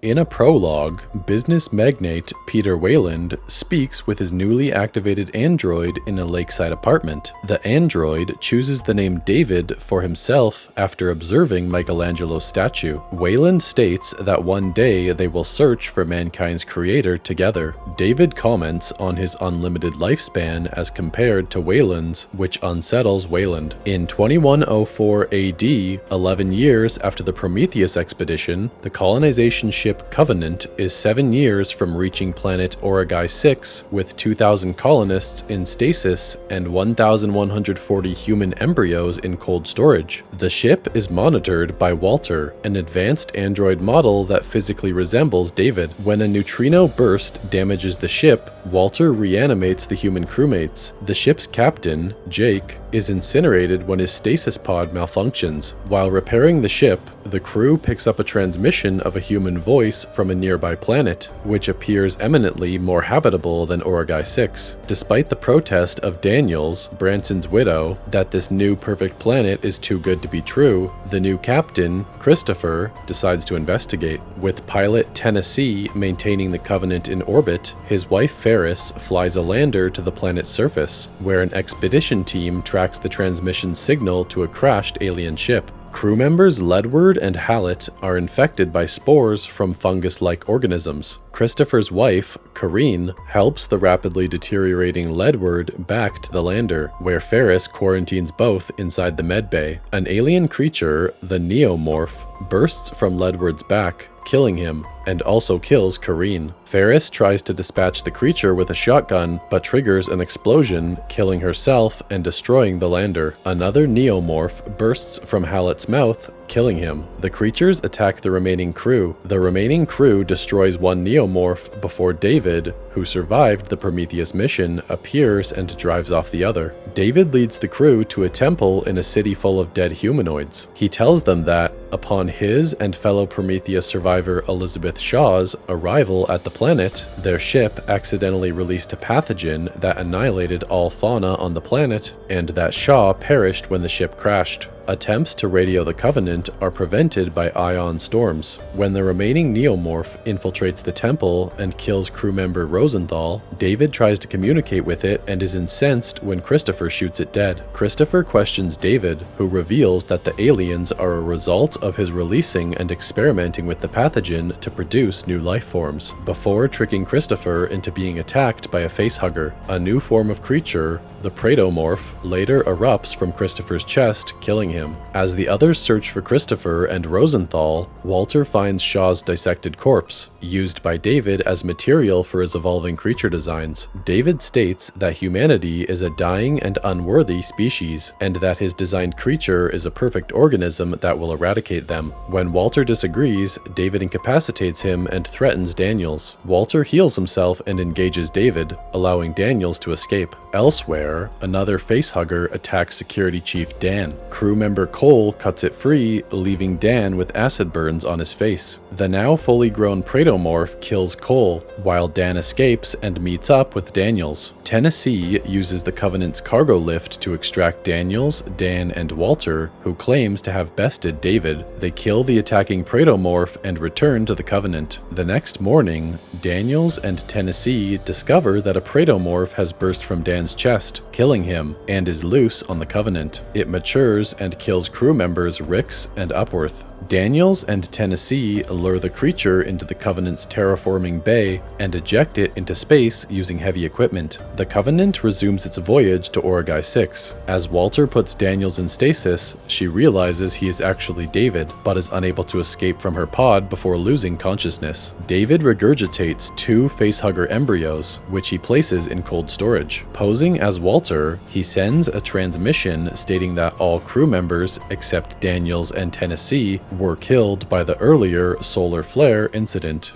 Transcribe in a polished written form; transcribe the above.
In a prologue, business magnate Peter Wayland speaks with his newly activated android in a lakeside apartment. The android chooses the name David for himself after observing Michelangelo's statue. Wayland states that one day they will search for mankind's creator together. David comments on his unlimited lifespan as compared to Wayland's, which unsettles Wayland. In 2104 AD, 11 years after the Prometheus expedition, the colonization ship Covenant is 7 years from reaching planet Origai 6 with 2,000 colonists in stasis and 1,140 human embryos in cold storage. The ship is monitored by Walter, an advanced android model that physically resembles David. When a neutrino burst damages the ship, Walter reanimates the human crewmates. The ship's captain, Jake, is incinerated when his stasis pod malfunctions. While repairing the ship, the crew picks up a transmission of a human voice from a nearby planet, which appears eminently more habitable than Origai 6. Despite the protest of Daniels, Branson's widow, that this new perfect planet is too good to be true, the new captain, Christopher, decides to investigate. With pilot Tennessee maintaining the Covenant in orbit, his wife Ferris flies a lander to the planet's surface, where an expedition team tracks the transmission signal to a crashed alien ship. Crew members Ledward and Hallett are infected by spores from fungus-like organisms. Christopher's wife, Kareen, helps the rapidly deteriorating Ledward back to the lander, where Ferris quarantines both inside the medbay. An alien creature, the Neomorph, bursts from Ledward's back, killing him, and also kills Kareen. Ferris tries to dispatch the creature with a shotgun, but triggers an explosion, killing herself and destroying the lander. Another Neomorph bursts from Hallett's mouth, killing him. The creatures attack the remaining crew. The remaining crew destroys one Neomorph before David, who survived the Prometheus mission, appears and drives off the other. David leads the crew to a temple in a city full of dead humanoids. He tells them that, upon his and fellow Prometheus survivor Elizabeth Shaw's arrival at the planet, their ship accidentally released a pathogen that annihilated all fauna on the planet, and that Shaw perished when the ship crashed. Attempts to radio the Covenant are prevented by ion storms. When the remaining Neomorph infiltrates the temple and kills crew member Rosenthal, David tries to communicate with it and is incensed when Christopher shoots it dead. Christopher questions David, who reveals that the aliens are a result of his releasing and experimenting with the pathogen to produce new life forms, before tricking Christopher into being attacked by a facehugger. A new form of creature, the Praetomorph, later erupts from Christopher's chest, killing him. As the others search for Christopher and Rosenthal, Walter finds Shaw's dissected corpse, used by David as material for his evolving creature designs. David states that humanity is a dying and unworthy species, and that his designed creature is a perfect organism that will eradicate them. When Walter disagrees, David incapacitates him and threatens Daniels. Walter heals himself and engages David, allowing Daniels to escape. Elsewhere, another facehugger attacks Security Chief Dan. Crew member Cole cuts it free, leaving Dan with acid burns on his face. The now fully grown Praetomorph kills Cole, while Dan escapes and meets up with Daniels. Tennessee uses the Covenant's cargo lift to extract Daniels, Dan, and Walter, who claims to have bested David. They kill the attacking Praetomorph and return to the Covenant. The next morning, Daniels and Tennessee discover that a Praetomorph has burst from Dan's chest, killing him, and is loose on the Covenant. It matures and kills crew members Ricks and Upworth. Daniels and Tennessee lure the creature into the Covenant's terraforming bay and eject it into space using heavy equipment. The Covenant resumes its voyage to Origai 6. As Walter puts Daniels in stasis, she realizes he is actually David, but is unable to escape from her pod before losing consciousness. David regurgitates 2 facehugger embryos, which he places in cold storage. Posing as Walter, he sends a transmission stating that all crew members, except Daniels and Tennessee, were killed by the earlier solar flare incident.